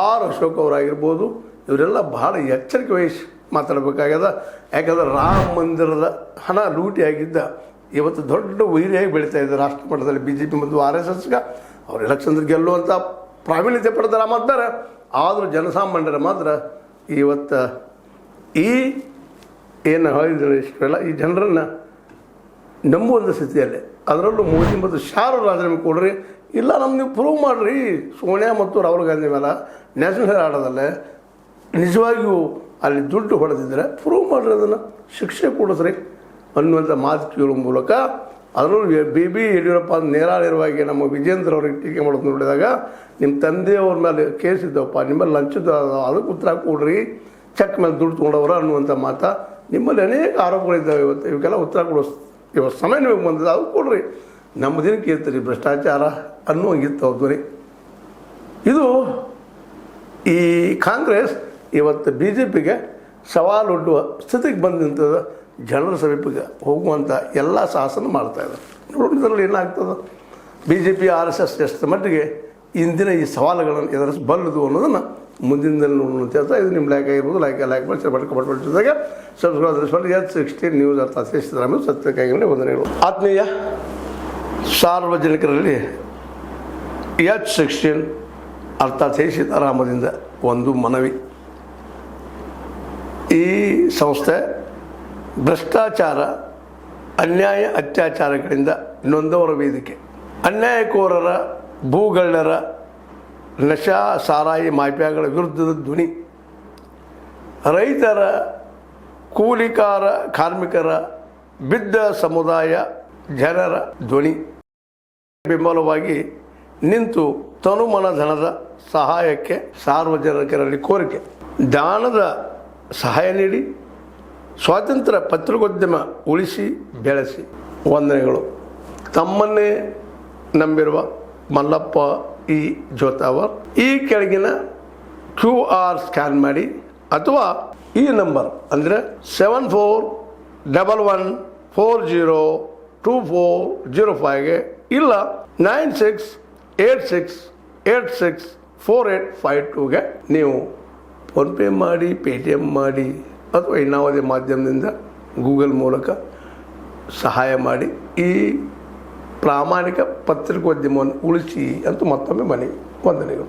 R Ashok ಅವರಾಗಿರ್ಬೋದು, ಇವರೆಲ್ಲ ಬಹಳ ಎಚ್ಚರಿಕೆ ವಹಿಸಿ ಮಾತಾಡಬೇಕಾಗ್ಯದ. ಯಾಕಂದ್ರೆ ರಾಮ ಮಂದಿರದ ಹಣ ಲೂಟಿಯಾಗಿದ್ದ ಇವತ್ತು ದೊಡ್ಡ ವೈರಿಯಾಗಿ ಬೆಳೀತಾ ಇದೆ ರಾಷ್ಟ್ರ ಮಟ್ಟದಲ್ಲಿ. BJP ಮತ್ತು RSSಗೆ ಅವ್ರು ಎಲೆಕ್ಷನ್ದಲ್ಲಿ ಗೆಲ್ಲುವಂಥ ಪ್ರಾವೀಣ್ಯತೆ ಪಡೆದಾರ ಮಾಡ್ತಾರೆ. ಆದರೂ ಜನಸಾಮಾನ್ಯರ ಮಾತ್ರ ಇವತ್ತು ಈ ಏನು ಹೇಳಿದ್ರು ಇಷ್ಟೆಲ್ಲ ಈ ಜನರನ್ನು ನಂಬುವಂಥ ಸ್ಥಿತಿಯಲ್ಲೇ, ಅದರಲ್ಲೂ ಮೋದಿ ಮತ್ತು ಶಾರು ರಾಜೀನಾಮೆ ಕೊಡ್ರಿ, ಇಲ್ಲ ನೀವು ಪ್ರೂವ್ ಮಾಡಿರಿ ಸೋನಿಯಾ ಮತ್ತು ರಾಹುಲ್ ಗಾಂಧಿ ಮೇಲೆ ನ್ಯಾಷನಲ್ ಆಡೋದಲ್ಲೇ ನಿಜವಾಗಿಯೂ ಅಲ್ಲಿ ದುಡ್ಡು ಹೊಡೆದಿದ್ದರೆ ಪ್ರೂವ್ ಮಾಡಿರಿ, ಅದನ್ನು ಶಿಕ್ಷೆ ಕೊಡಿಸ್ರಿ ಅನ್ನುವಂಥ ಮಾತು ಕೇಳುವ ಮೂಲಕ, ಅದರಲ್ಲೂ BB ಯಡಿಯೂರಪ್ಪ ನೇರಾಳಿರುವಾಗಿ ನಮ್ಮ ವಿಜೇಂದ್ರ ಅವ್ರಿಗೆ ಟೀಕೆ ಮಾಡೋದು ನೋಡಿದಾಗ, ನಿಮ್ಮ ತಂದೆಯವ್ರ ಮೇಲೆ ಕೇಸ್ ಇದ್ದವಪ್ಪ, ನಿಮ್ಮಲ್ಲಿ ಲಂಚದ ಅದಕ್ಕೆ ಉತ್ತರ ಕೊಡ್ರಿ, ಚೆಕ್ ಮೇಲೆ ದುಡ್ಡು ತೊಗೊಂಡವ್ರ ಅನ್ನುವಂಥ ಮಾತು, ನಿಮ್ಮಲ್ಲಿ ಅನೇಕ ಆರೋಪಗಳಿದ್ದಾವೆ. ಇವಕ್ಕೆಲ್ಲ ಉತ್ತರ ಕೊಡೋ ಇವತ್ತು ಸಮಯ ನಿಮಗೆ ಬಂದಿದೆ, ಅದು ಕೊಡ್ರಿ, ನಮ್ಮ ದಿನಕ್ಕೆ ಇರ್ತೀರಿ ಭ್ರಷ್ಟಾಚಾರ ಅನ್ನುವಂಗಿತ್ತು ಅವ್ರ ಧ್ವನಿ. ಇದು ಈ ಕಾಂಗ್ರೆಸ್ ಇವತ್ತು BJPಗೆ ಸವಾಲೊಡ್ಡುವ ಸ್ಥಿತಿಗೆ ಬಂದು ನಿಂತದ. ಜನರ ಸಮೀಪಕ್ಕೆ ಹೋಗುವಂಥ ಎಲ್ಲ ಸಾಹಸನ ಮಾಡ್ತಾಯಿದ್ದಾರೆ. ನೋಡೋದ್ರಲ್ಲಿ ಏನಾಗ್ತದೆ, BJP RSS ಎಷ್ಟು ಮಟ್ಟಿಗೆ ಇಂದಿನ ಈ ಸವಾಲುಗಳನ್ನು ಎದುರಿಸಬಲ್ಲದು ಅನ್ನೋದನ್ನು ಮುಂದಿನ ನೋಡುವಂತ ಹೇಳ್ತಾ, ಇದು ನಿಮ್ಮ ಲೈಕ್ ಆಗಿರ್ಬೋದು, ಲೈಕ್ ಮಾಡಿ ಬಟ್ಕೊಟ್ಬಿಟ್ಟಿದ್ದಾಗ ಸಬ್ಸ್ಕ್ರೈಬ್ H16 ನ್ಯೂಸ್ ಅರ್ಥಾತ್ ಸಿದ್ದರಾಮಯ್ಯ ಸತ್ಯಕ್ಕಾಗಿ ವಂದನೆಗಳು. ಆತ್ಮೀಯ ಸಾರ್ವಜನಿಕರಲ್ಲಿ H16 ಅರ್ಥಾತ್ ಸೀತಾರಾಮದಿಂದ ಒಂದು ಮನವಿ. ಈ ಸಂಸ್ಥೆ ಭ್ರಷ್ಟಾಚಾರ, ಅನ್ಯಾಯ, ಅತ್ಯಾಚಾರಗಳಿಂದ ನೊಂದವರ ವೇದಿಕೆ, ಅನ್ಯಾಯಕೋರರ, ಭೂಗಳ್ಳರ, ನಶಾ ಸಾರಾಯಿ ಮಾಫಿಯಾಗಳ ವಿರುದ್ಧದ ಧ್ವನಿ, ರೈತರ, ಕೂಲಿಕಾರ, ಕಾರ್ಮಿಕರ, ಬಿದ್ದ ಸಮುದಾಯ ಜನರ ಧ್ವನಿ ಬೆಂಬಲವಾಗಿ ನಿಂತು ತನುಮನ ಧನದ ಸಹಾಯಕ್ಕೆ ಸಾರ್ವಜನಿಕರಲ್ಲಿ ಕೋರಿಕೆ. ದಾನದ ಸಹಾಯ ನೀಡಿ ಸ್ವಾತಂತ್ರ್ಯ ಪತ್ರಿಕೋದ್ಯಮ ಉಳಿಸಿ ಬೆಳೆಸಿ. ವಂದನೆಗಳು. ತಮ್ಮನ್ನೇ ನಂಬಿರುವ ಮಲ್ಲಪ್ಪ ಇ ಜೋತಾವರ್. ಈ ಕೆಳಗಿನ QR ಸ್ಕ್ಯಾನ್ ಮಾಡಿ ಅಥವಾ ಈ ನಂಬರ್ ಅಂದರೆ 7411402405ಗೆ ಇಲ್ಲ 9686864852ಗೆ ನೀವು ಫೋನ್ಪೇ ಮಾಡಿ, Paytm ಮಾಡಿ ಅಥವಾ ಇನ್ನಾವುದೇ ಮಾಧ್ಯಮದಿಂದ ಗೂಗಲ್ ಮೂಲಕ ಸಹಾಯ ಮಾಡಿ ಈ ಪ್ರಾಮಾಣಿಕ ಪತ್ರಿಕೋದ್ಯಮವನ್ನು ಉಳಿಸಿ ಅಂತ ಮತ್ತೊಮ್ಮೆ ಮನವಿ. ವಂದನೆಗಳು.